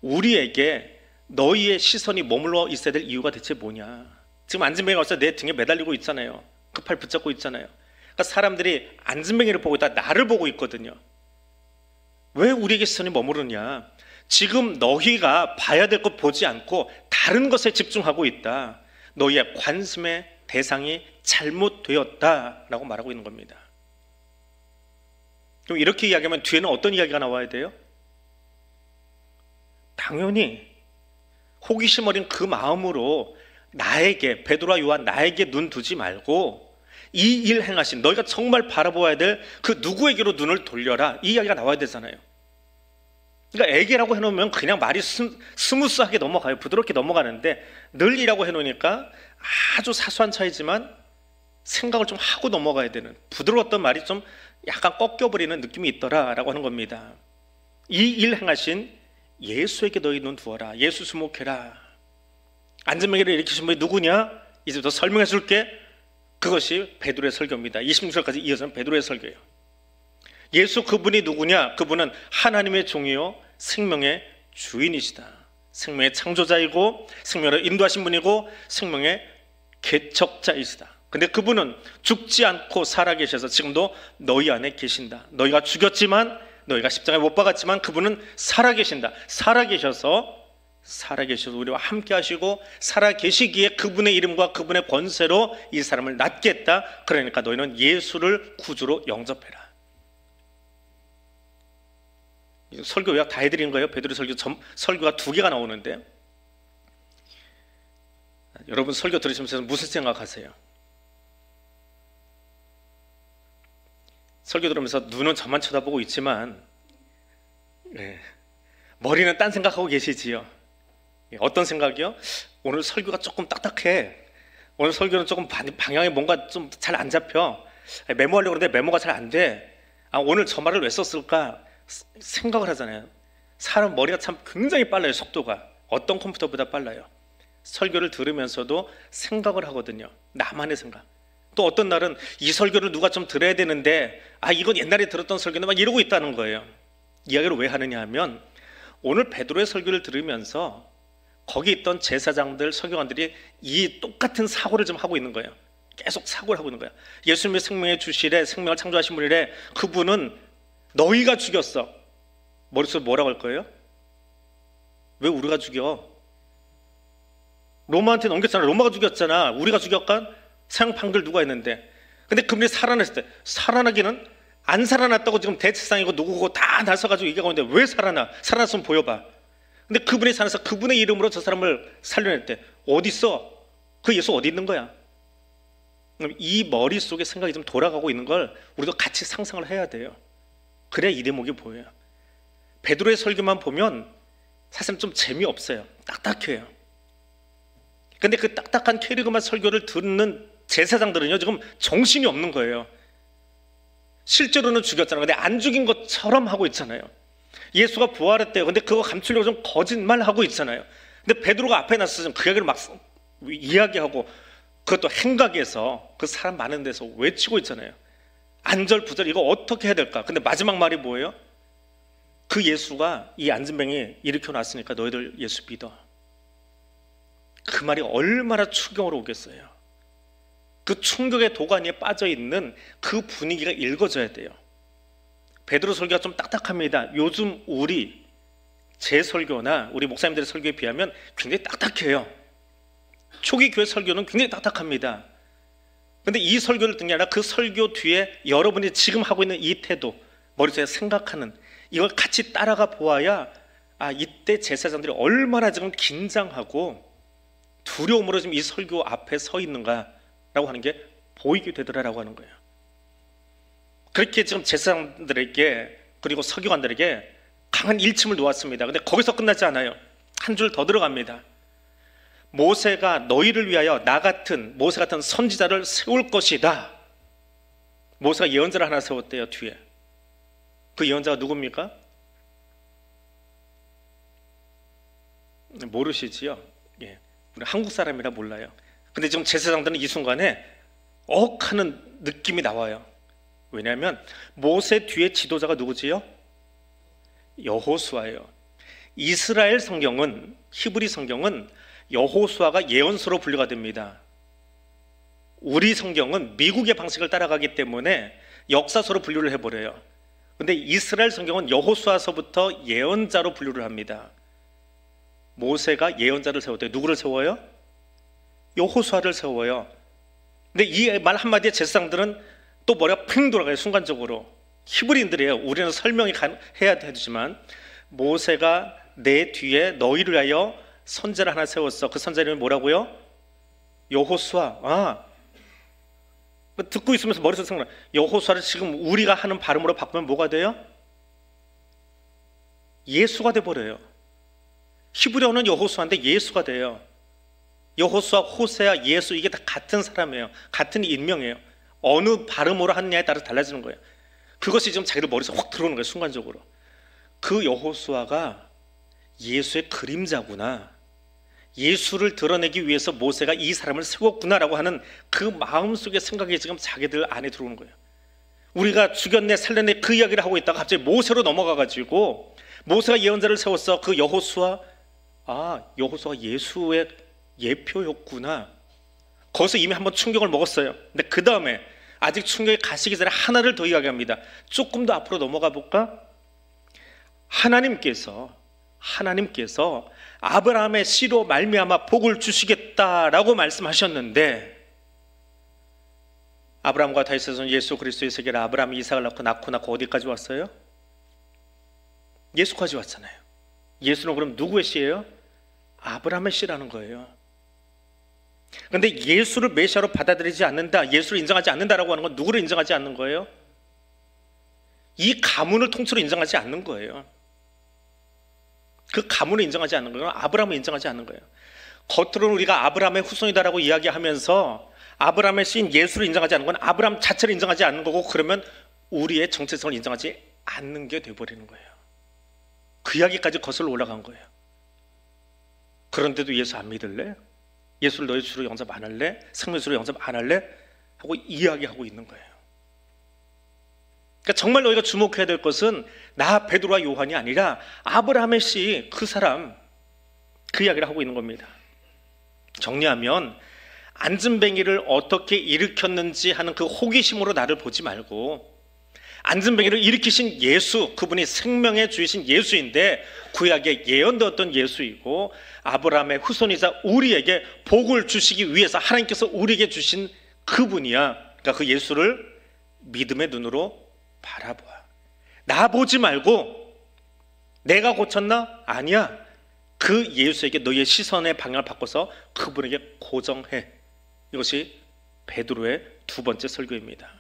우리에게 너희의 시선이 머물러 있어야 될 이유가 대체 뭐냐. 지금 안전뱅이가 어서 내 등에 매달리고 있잖아요. 그 팔 붙잡고 있잖아요. 그러니까 사람들이 안전뱅이를 보고 있다, 나를 보고 있거든요. 왜 우리에게 시선이 머무르냐. 지금 너희가 봐야 될 것 보지 않고 다른 것에 집중하고 있다. 너희의 관심의 대상이 잘못되었다라고 말하고 있는 겁니다. 그럼 이렇게 이야기하면 뒤에는 어떤 이야기가 나와야 돼요? 당연히 호기심 어린 그 마음으로 나에게, 베드로와 요한 나에게 눈 두지 말고 이 일 행하신, 너희가 정말 바라보아야 될 그 누구에게로 눈을 돌려라, 이 이야기가 나와야 되잖아요. 그러니까 애기라고 해놓으면 그냥 말이 스무스하게 넘어가요. 부드럽게 넘어가는데 늘이라고 해놓으니까 아주 사소한 차이지만 생각을 좀 하고 넘어가야 되는, 부드러웠던 말이 좀 약간 꺾여버리는 느낌이 있더라라고 하는 겁니다. 이 일 행하신 예수에게 너희 눈 두어라, 예수 주목해라. 안전뱅이를 일으키신 분이 누구냐? 이제부터 설명해 줄게. 그것이 베드로의 설교입니다. 26절까지 이어지는 베드로의 설교예요. 예수 그분이 누구냐? 그분은 하나님의 종이요 생명의 주인이시다. 생명의 창조자이고 생명을 인도하신 분이고 생명의 개척자이시다. 근데 그분은 죽지 않고 살아계셔서 지금도 너희 안에 계신다. 너희가 죽였지만, 너희가 십자가에 못 박았지만 그분은 살아계신다. 살아계셔서 우리와 함께 하시고 살아계시기에 그분의 이름과 그분의 권세로 이 사람을 낫겠다. 그러니까 너희는 예수를 구주로 영접해라. 설교 요약 다 해드린 거예요. 베드로 설교가 2개가 나오는데, 여러분 설교 들으시면서 무슨 생각하세요? 설교 들으면서 눈은 저만 쳐다보고 있지만 머리는 딴 생각하고 계시지요. 어떤 생각이요? 오늘 설교가 조금 딱딱해. 오늘 설교는 조금 방향이 뭔가 좀 잘 안 잡혀. 메모하려고 그러는데 메모가 잘 안 돼. 오늘 저 말을 왜 썼을까? 생각을 하잖아요. 사람 머리가 참 굉장히 빨라요. 속도가 어떤 컴퓨터보다 빨라요. 설교를 들으면서도 생각을 하거든요. 나만의 생각. 또 어떤 날은 이 설교를 누가 좀 들어야 되는데 이건 옛날에 들었던 설교인데 막 이러고 있다는 거예요. 이야기를 왜 하느냐 하면, 오늘 베드로의 설교를 들으면서 거기 있던 제사장들, 서기관들이 이 똑같은 사고를 좀 하고 있는 거예요. 계속 사고를 하고 있는 거예요. 예수님의 생명의 주시래, 생명을 창조하신 분이래. 그분은 너희가 죽였어. 머릿속에 뭐라고 할 거예요? 왜 우리가 죽여? 로마한테 넘겼잖아. 로마가 죽였잖아. 우리가 죽였건? 사형 판결 누가 했는데. 근데 그분이 살아났을 때, 살아나기는 안 살아났다고 지금 대체상이고 누구고 다 나서가지고 얘기하고 있는데 왜 살아나? 살아났으면 보여봐. 근데 그분이 살아서 그분의 이름으로 저 사람을 살려낼 때 어디 있어? 그 예수 어디 있는 거야? 그럼 이 머릿속에 생각이 좀 돌아가고 있는 걸 우리도 같이 상상을 해야 돼요. 그래야 이 대목이 보여요. 베드로의 설교만 보면 사실은 좀 재미없어요. 딱딱해요. 근데 그 딱딱한 캐리그만 설교를 듣는 제사장들은요, 지금 정신이 없는 거예요. 실제로는 죽였잖아요. 근데 안 죽인 것처럼 하고 있잖아요. 예수가 부활했대요. 근데 그거 감추려고 좀 거짓말하고 있잖아요. 근데 베드로가 앞에 나서서 좀 그 얘기를 막 이야기하고, 그것도 행각에서 그 사람 많은 데서 외치고 있잖아요. 안절부절 이거 어떻게 해야 될까? 근데 마지막 말이 뭐예요? 그 예수가 이 안진뱅이 일으켜놨으니까 너희들 예수 믿어. 그 말이 얼마나 충격으로 오겠어요. 그 충격의 도가니에 빠져있는 그 분위기가 읽어져야 돼요. 베드로 설교가 좀 딱딱합니다. 요즘 제 설교나 우리 목사님들의 설교에 비하면 굉장히 딱딱해요. 초기 교회 설교는 굉장히 딱딱합니다. 근데 이 설교를 듣는 게 아니라 그 설교 뒤에 여러분이 지금 하고 있는 이 태도, 머릿속에 생각하는 이걸 같이 따라가 보아야 이때 제사장들이 얼마나 지금 긴장하고 두려움으로 지금 이 설교 앞에 서 있는가라고 하는 게 보이게 되더라라고 하는 거예요. 그렇게 지금 제사장들에게 그리고 서기관들에게 강한 일침을 놓았습니다. 근데 거기서 끝나지 않아요. 한 줄 더 들어갑니다. 모세가 너희를 위하여 모세 같은 선지자를 세울 것이다. 모세가 예언자를 하나 세웠대요. 뒤에. 그 예언자가 누굽니까? 모르시지요? 예. 우리 한국 사람이라 몰라요. 근데 지금 제사장들은 이 순간에 하는 느낌이 나와요. 왜냐하면 모세 뒤에 지도자가 누구지요? 여호수아예요. 이스라엘 성경은, 히브리 성경은 여호수아가 예언서로 분류가 됩니다. 우리 성경은 미국의 방식을 따라가기 때문에 역사서로 분류를 해버려요. 근데 이스라엘 성경은 여호수아서부터 예언자로 분류를 합니다. 모세가 예언자를 세웠대요. 누구를 세워요? 여호수아를 세워요. 근데 이 말 한마디에 제사장들은 또 머리가 팽 돌아가요. 순간적으로. 히브리인들이에요. 우리는 설명이 해야 되지만, 모세가 내 뒤에 너희를 위하여 선지자를 하나 세웠어. 그 선지자 이름이 뭐라고요? 여호수아. 듣고 있으면서 머릿속에 생각나. 여호수아를 지금 우리가 하는 발음으로 바꾸면 뭐가 돼요? 예수가 돼버려요. 히브리어는 여호수아인데 예수가 돼요. 여호수아, 호세아, 예수, 이게 다 같은 사람이에요. 같은 인명이에요. 어느 발음으로 하느냐에 따라서 달라지는 거예요. 그것이 지금 자기들 머릿속에 확 들어오는 거예요. 순간적으로. 그 여호수아가 예수의 그림자구나. 예수를 드러내기 위해서 모세가 이 사람을 세웠구나라고 하는 그 마음속의 생각이 지금 자기들 안에 들어오는 거예요. 우리가 죽였네 살렸네 그 이야기를 하고 있다가 갑자기 모세로 넘어가가지고 모세가 예언자를 세웠어. 그 여호수아, 여호수아가 예수의 예표였구나. 거기서 이미 한번 충격을 먹었어요. 근데 그 다음에 아직 충격이 가시기 전에 하나를 더 이야기합니다. 조금 더 앞으로 넘어가 볼까? 하나님께서 아브라함의 씨로 말미암아 복을 주시겠다라고 말씀하셨는데, 아브라함과 다윗에서는 예수 그리스도의 세계를 아브라함이 이삭을 낳고 어디까지 왔어요? 예수까지 왔잖아요. 예수는 그럼 누구의 씨예요? 아브라함의 씨라는 거예요. 그런데 예수를 메시아로 받아들이지 않는다, 예수를 인정하지 않는다라고 하는 건 누구를 인정하지 않는 거예요? 이 가문을 통째로 인정하지 않는 거예요. 그 가문을 인정하지 않는 거예요. 아브라함을 인정하지 않는 거예요. 겉으로는 우리가 아브라함의 후손이다라고 이야기하면서 아브라함의 씨인 예수를 인정하지 않는 건 아브라함 자체를 인정하지 않는 거고, 그러면 우리의 정체성을 인정하지 않는 게 돼버리는 거예요. 그 이야기까지 거슬러 올라간 거예요. 그런데도 예수 안 믿을래? 예수를 너희 주로 영접 안 할래? 생명수로 영접 안 할래? 하고 이야기하고 있는 거예요. 그러니까 정말 너희가 주목해야 될 것은 나 베드로와 요한이 아니라 아브라함의 씨, 그 사람, 그 이야기를 하고 있는 겁니다. 정리하면 안진뱅이를 어떻게 일으켰는지 하는 그 호기심으로 나를 보지 말고, 안진뱅이를 일으키신 예수, 그분이 생명의 주이신 예수인데 구약에 예언되었던 예수이고, 아브라함의 후손이자 우리에게 복을 주시기 위해서 하나님께서 우리에게 주신 그분이야. 그러니까 그 예수를 믿음의 눈으로 바라보아. 나 보지 말고 내가 고쳤나? 아니야. 그 예수에게 너희의 시선의 방향을 바꿔서 그분에게 고정해. 이것이 베드로의 두 번째 설교입니다.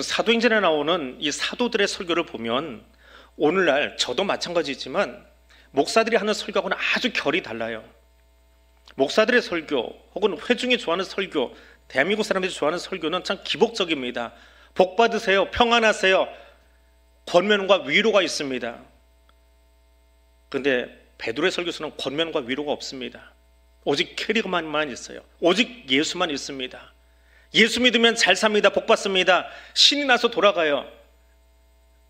사도행전에 나오는 이 사도들의 설교를 보면 오늘날 저도 마찬가지지만 목사들이 하는 설교하고는 아주 결이 달라요. 목사들의 설교 혹은 회중이 좋아하는 설교, 대한민국 사람들이 좋아하는 설교는 참 기복적입니다. 복 받으세요, 평안하세요, 권면과 위로가 있습니다. 그런데 베드로의 설교서는 권면과 위로가 없습니다. 오직 캐리그만만 있어요. 오직 예수만 있습니다. 예수 믿으면 잘 삽니다. 복 받습니다. 신이 나서 돌아가요.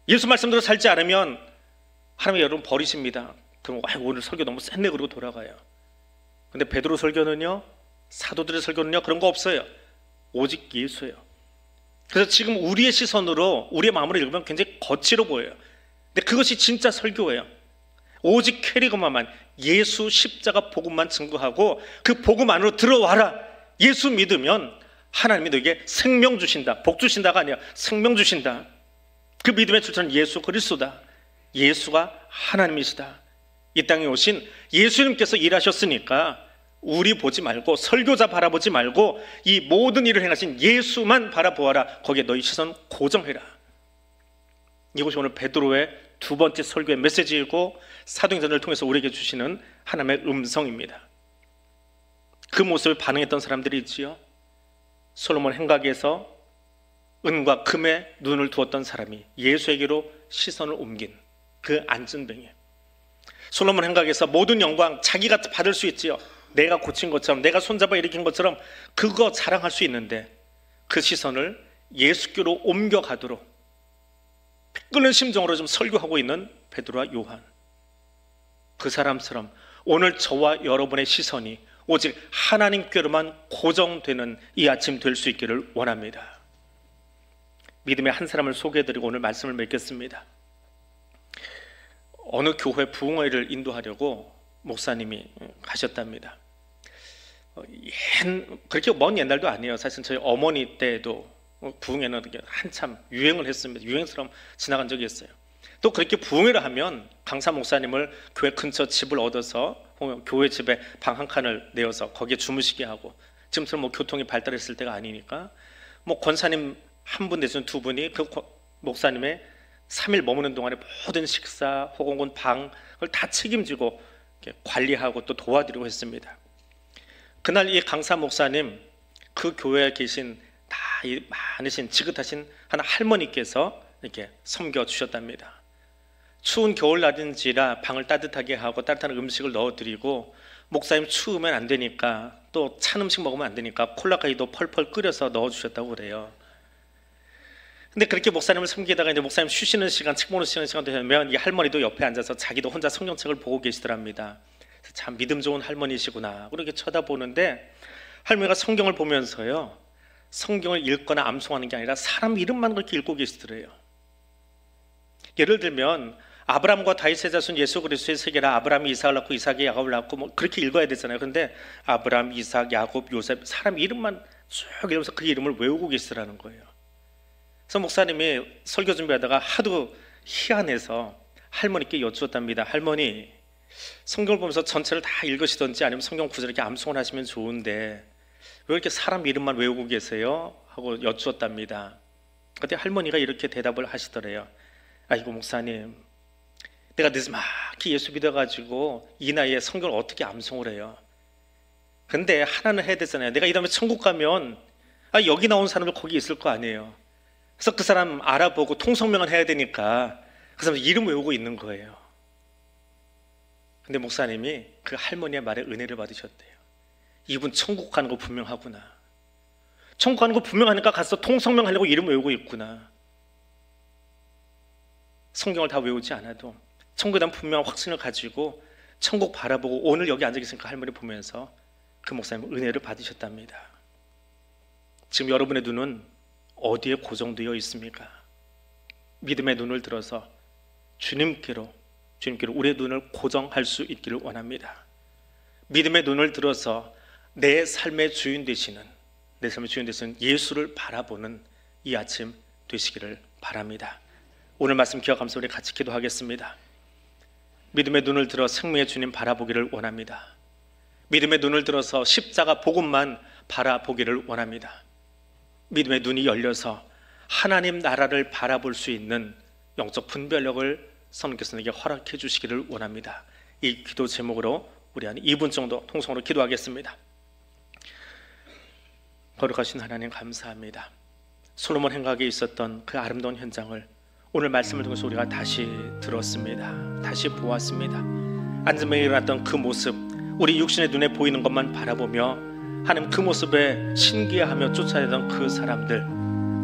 예수 말씀대로 살지 않으면 하나님이 여러분 버리십니다. 그럼 오늘 설교 너무 셌네 그러고 돌아가요. 근데 베드로 설교는요, 사도들의 설교는요, 그런 거 없어요. 오직 예수예요. 그래서 지금 우리의 시선으로, 우리의 마음으로 읽으면 굉장히 거칠어 보여요. 근데 그것이 진짜 설교예요. 오직 캐리그마만, 예수 십자가 복음만 증거하고 그 복음 안으로 들어와라. 예수 믿으면 하나님이 너에게 생명 주신다. 복 주신다가 아니라 생명 주신다. 그 믿음의 출처는 예수 그리스도다. 예수가 하나님이시다. 이 땅에 오신 예수님께서 일하셨으니까 우리 보지 말고, 설교자 바라보지 말고 이 모든 일을 행하신 예수만 바라보아라. 거기에 너희 시선 고정해라. 이것이 오늘 베드로의 두 번째 설교의 메시지이고 사도행전을 통해서 우리에게 주시는 하나님의 음성입니다. 그 모습을 반응했던 사람들이 있지요. 솔로몬 행각에서 은과 금에 눈을 두었던 사람이 예수에게로 시선을 옮긴 그 안진뱅이. 솔로몬 행각에서 모든 영광 자기가 받을 수 있지요. 내가 고친 것처럼, 내가 손잡아 일으킨 것처럼 그거 자랑할 수 있는데 그 시선을 예수께로 옮겨가도록 끓는 심정으로 좀 설교하고 있는 베드로와 요한. 그 사람처럼 오늘 저와 여러분의 시선이 오직 하나님께로만 고정되는 이 아침 될 수 있기를 원합니다. 믿음의 한 사람을 소개해드리고 오늘 말씀을 맺겠습니다. 어느 교회 부흥회를 인도하려고 목사님이 가셨답니다. 그렇게 먼 옛날도 아니에요. 사실 저희 어머니 때도 부흥회는 한참 유행을 했습니다. 유행처럼 지나간 적이 있어요. 또 그렇게 부흥회를 하면 강사 목사님을 교회 근처 집을 얻어서 교회 집에 방 한 칸을 내어서 거기에 주무시게 하고, 지금처럼 뭐 교통이 발달했을 때가 아니니까 뭐 권사님 한 분 내지는 두 분이 그 목사님의 3일 머무는 동안에 모든 식사 혹은 방을 다 책임지고 관리하고 또 도와드리고 했습니다. 그날 이 강사 목사님, 그 교회에 계신 다 많으신 지긋하신 한 할머니께서 이렇게 섬겨 주셨답니다. 추운 겨울날인지라 방을 따뜻하게 하고 따뜻한 음식을 넣어드리고, 목사님 추우면 안 되니까, 또 찬 음식 먹으면 안 되니까 콜라까지도 펄펄 끓여서 넣어주셨다고 그래요. 근데 그렇게 목사님을 섬기다가 이제 목사님 쉬시는 시간, 책 보는 시간 되면 이 할머니도 옆에 앉아서 자기도 혼자 성경책을 보고 계시더랍니다. 참 믿음 좋은 할머니시구나 그렇게 쳐다보는데, 할머니가 성경을 보면서요, 성경을 읽거나 암송하는 게 아니라 사람 이름만 그렇게 읽고 계시더래요. 예를 들면 아브람과 다윗의 자손 예수 그리스도의 세계라, 아브람이 이삭을 낳고 이삭이 야곱을 낳고 뭐 그렇게 읽어야 되잖아요. 그런데 아브람, 이삭, 야곱, 요셉 사람 이름만 쭉 읽으면서 그 이름을 외우고 계시더라는 거예요. 그래서 목사님이 설교 준비하다가 하도 희한해서 할머니께 여쭈었답니다. 할머니, 성경을 보면서 전체를 다 읽으시던지 아니면 성경 구절 이렇게 암송을 하시면 좋은데 왜 이렇게 사람 이름만 외우고 계세요? 하고 여쭈었답니다. 그때 할머니가 이렇게 대답을 하시더래요. 아이고 목사님, 내가 늦지막히 예수 믿어가지고 이 나이에 성경을 어떻게 암송을 해요? 근데 하나는 해야 되잖아요. 내가 이 다음에 천국 가면 여기 나온 사람들 거기 있을 거 아니에요. 그래서 그 사람 알아보고 통성명을 해야 되니까 그 사람 이름 외우고 있는 거예요. 근데 목사님이 그 할머니의 말에 은혜를 받으셨대요. 이분 천국 가는 거 분명하구나. 천국 가는 거 분명하니까 가서 통성명 하려고 이름 외우고 있구나. 성경을 다 외우지 않아도 천국에 대한 분명한 확신을 가지고 천국 바라보고 오늘 여기 앉아 계시니까 할머니 보면서 그 목사님 은혜를 받으셨답니다. 지금 여러분의 눈은 어디에 고정되어 있습니까? 믿음의 눈을 들어서 주님께로 우리의 눈을 고정할 수 있기를 원합니다. 믿음의 눈을 들어서 내 삶의 주인 되시는 예수를 바라보는 이 아침 되시기를 바랍니다. 오늘 말씀 기억하면서 우리 같이 기도하겠습니다. 믿음의 눈을 들어 생명의 주님 바라보기를 원합니다. 믿음의 눈을 들어서 십자가 복음만 바라보기를 원합니다. 믿음의 눈이 열려서 하나님 나라를 바라볼 수 있는 영적 분별력을 성령께서 내게 허락해 주시기를 원합니다. 이 기도 제목으로 우리 한 2분 정도 통성으로 기도하겠습니다. 거룩하신 하나님 감사합니다. 솔로몬 행각에 있었던 그 아름다운 현장을 오늘 말씀을 통해서 우리가 다시 들었습니다. 다시 보았습니다. 앉으며 일어났던 그 모습, 우리 육신의 눈에 보이는 것만 바라보며 하나님 그 모습에 신기해하며 쫓아내던 그 사람들,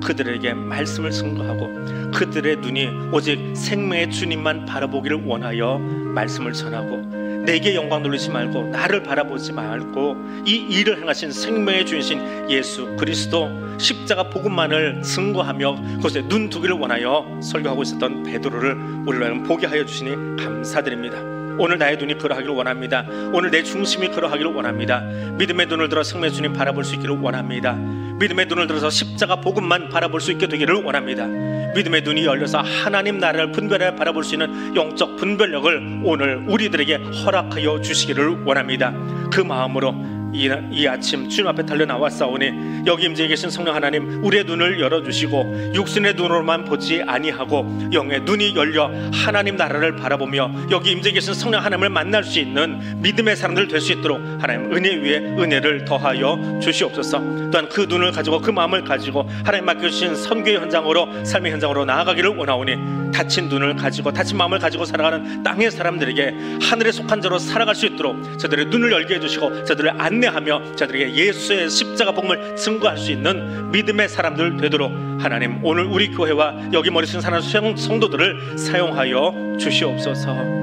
그들에게 말씀을 증거하고 그들의 눈이 오직 생명의 주님만 바라보기를 원하여 말씀을 전하고, 내게 영광 돌리지 말고 나를 바라보지 말고 이 일을 행하신 생명의 주이신 예수 그리스도 십자가 복음만을 증거하며 그것에 눈 두기를 원하여 설교하고 있었던 베드로를 우리를 보게 하여 주시니 감사드립니다. 오늘 나의 눈이 그러하기를 원합니다. 오늘 내 중심이 그러하기를 원합니다. 믿음의 눈을 들어 생명의 주님 바라볼 수 있기를 원합니다. 믿음의 눈을 들어서 십자가 복음만 바라볼 수 있게 되기를 원합니다. 믿음의 눈이 열려서 하나님 나라를 분별해 바라볼 수 있는 영적 분별력을 오늘 우리들에게 허락하여 주시기를 원합니다. 그 마음으로 이 아침 주님 앞에 달려 나왔사오니 여기 임재해 계신 성령 하나님, 우리의 눈을 열어주시고 육신의 눈으로만 보지 아니하고 영의 눈이 열려 하나님 나라를 바라보며 여기 임재해 계신 성령 하나님을 만날 수 있는 믿음의 사람들 될 수 있도록 하나님 은혜 위에 은혜를 더하여 주시옵소서. 또한 그 눈을 가지고 그 마음을 가지고 하나님 맡겨주신 선교의 현장으로, 삶의 현장으로 나아가기를 원하오니 다친 눈을 가지고 다친 마음을 가지고 살아가는 땅의 사람들에게 하늘에 속한 자로 살아갈 수 있도록 저들의 눈을 열게 해주시고 저들을 안내하며 저들에게 예수의 십자가 복음을 증거할 수 있는 믿음의 사람들 되도록 하나님 오늘 우리 교회와 여기 머리 쓴 사는 성도들을 사용하여 주시옵소서.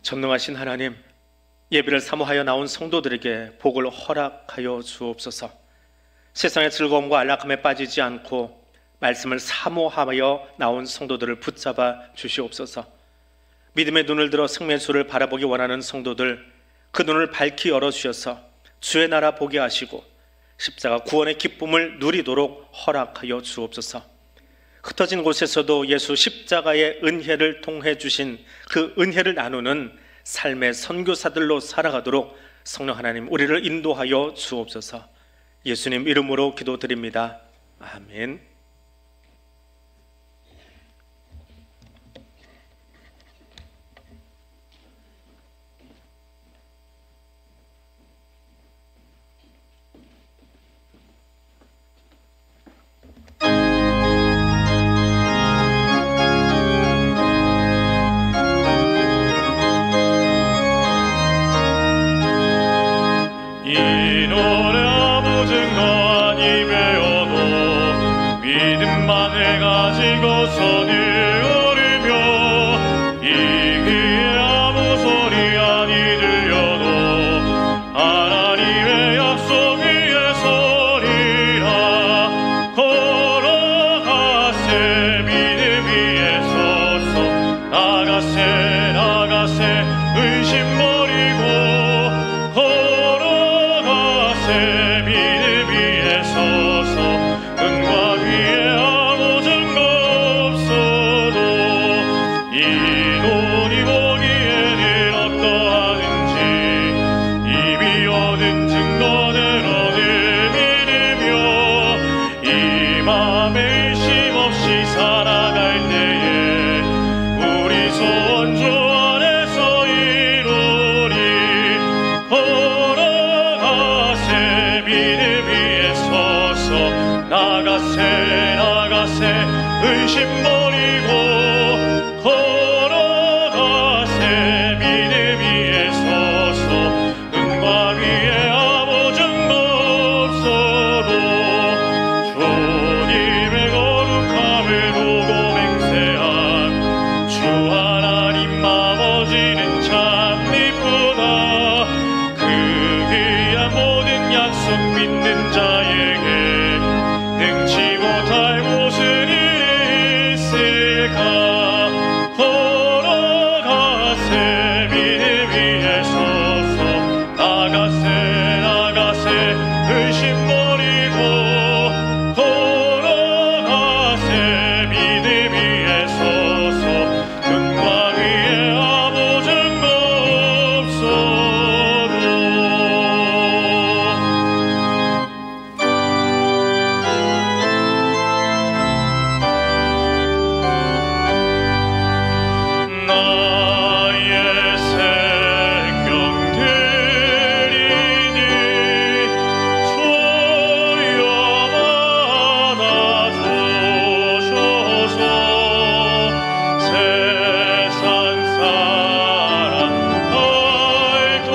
전능하신 하나님, 예배를 사모하여 나온 성도들에게 복을 허락하여 주옵소서. 세상의 즐거움과 안락함에 빠지지 않고 말씀을 사모하여 나온 성도들을 붙잡아 주시옵소서. 믿음의 눈을 들어 생명의 주를 바라보기 원하는 성도들, 그 눈을 밝히 열어주셔서 주의 나라 보게 하시고 십자가 구원의 기쁨을 누리도록 허락하여 주옵소서. 흩어진 곳에서도 예수 십자가의 은혜를 통해 주신 그 은혜를 나누는 삶의 선교사들로 살아가도록 성령 하나님 우리를 인도하여 주옵소서. 예수님 이름으로 기도드립니다. 아멘. 이곳선을 오르며 이기의 아무 소리 아니 들려도 하나님의 약속 위에 서리라. 걸어가세 믿음 위에 서서 나가세 나가세 의심 버리고 걸어가세 믿음 위에 서서 은과 위에 아무 증거 없어도 이 돈이 보기에는 어떠하든지 이미 얻은 증거는 오늘 믿으며 이 맘에 의심 없이 살아갈 때에 우리 소원 주 안에서 이루리. 걸어가세 믿음 위에 서서 나가세 나가세 의심 버리고 걸어가세 믿음 위에 서서 은과 위에 아무 증거 없어도 주님의 거룩함을 보고 맹세한 주 하나님 아버지는 참 이쁘다. 그 귀한 모든 약속 믿는 자에게 능치 못할 무슨 일이 있을까. 걸어가세 믿음 위에 서서 나가세 나가세 의심 버리고 걸어가세 믿음 위에 서서 은과 위에 아무 증거 없어도 나의 생명 드리니 주여 받아주소서. 세상 사랑 갈등한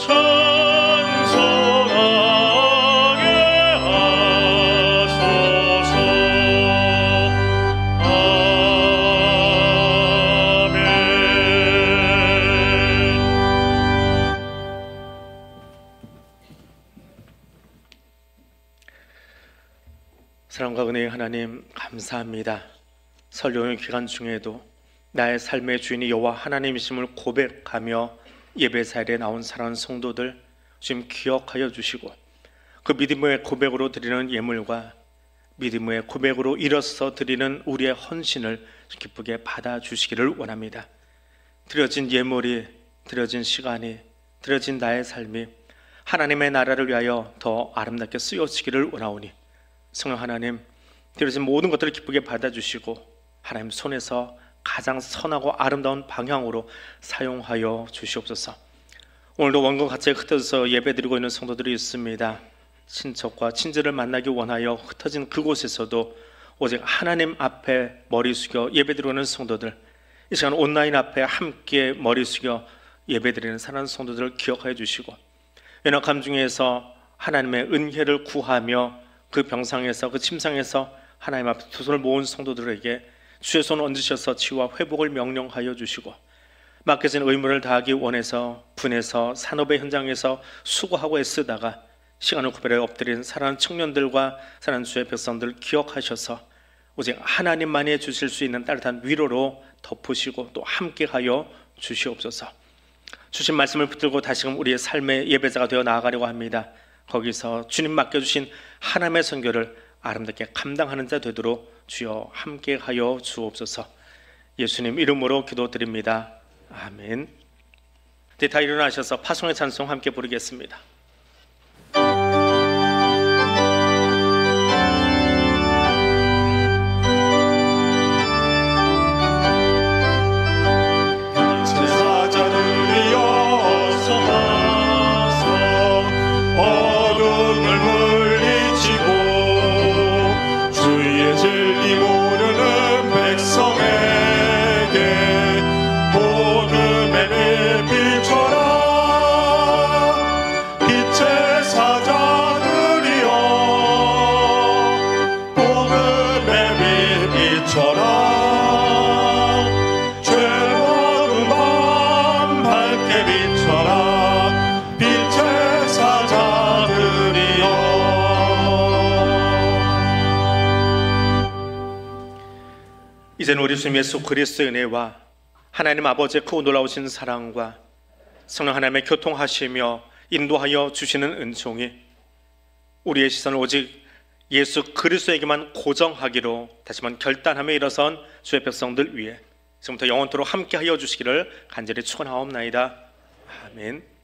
찬송하게 하소서. 아멘. 사랑과 은혜의 하나님 감사합니다. 설 연휴 기간 중에도 나의 삶의 주인이 여호와 하나님이심을 고백하며 예배 자리에 나온 사랑하는 성도들 지금 기억하여 주시고 그 믿음의 고백으로 드리는 예물과 믿음의 고백으로 일어서 드리는 우리의 헌신을 기쁘게 받아주시기를 원합니다. 드려진 예물이, 드려진 시간이, 드려진 나의 삶이 하나님의 나라를 위하여 더 아름답게 쓰여지기를 원하오니 성령 하나님, 드려진 모든 것들을 기쁘게 받아주시고 하나님 손에서 가장 선하고 아름다운 방향으로 사용하여 주시옵소서. 오늘도 원과 같이 흩어져서 예배드리고 있는 성도들이 있습니다. 친척과 친지를 만나기 원하여 흩어진 그곳에서도 오직 하나님 앞에 머리 숙여 예배드리고 있는 성도들, 이 시간 온라인 앞에 함께 머리 숙여 예배드리는 사랑하는 성도들을 기억하여 주시고 연약함 중에서 하나님의 은혜를 구하며 그 병상에서 그 침상에서 하나님 앞에 두 손을 모은 성도들에게 주의 손을 얹으셔서 치유와 회복을 명령하여 주시고 맡겨진 의무를 다하기 원해서 분해서 산업의 현장에서 수고하고 애쓰다가 시간을 구별해 엎드린 사랑하는 청년들과 사랑하는 주의 백성들을 기억하셔서 오직 하나님만이 주실 수 있는 따뜻한 위로로 덮으시고 또 함께하여 주시옵소서. 주신 말씀을 붙들고 다시금 우리의 삶의 예배자가 되어 나아가려고 합니다. 거기서 주님 맡겨주신 하나님의 선교를 아름답게 감당하는 자 되도록 주여 함께하여 주옵소서. 예수님 이름으로 기도드립니다. 아멘. 이제 다 일어나셔서 파송의 찬송 함께 부르겠습니다. 복음의 빛 비춰라. 이제는 우리 주님 예수 그리스도의 은혜와 하나님 아버지의 그 놀라우신 사랑과 성령 하나님의 교통하시며 인도하여 주시는 은총이 우리의 시선을 오직 예수 그리스도에게만 고정하기로 다시 한번 결단하며 일어선 주의 백성들 위해 지금부터 영원토록 함께하여 주시기를 간절히 축원하옵나이다. 아멘.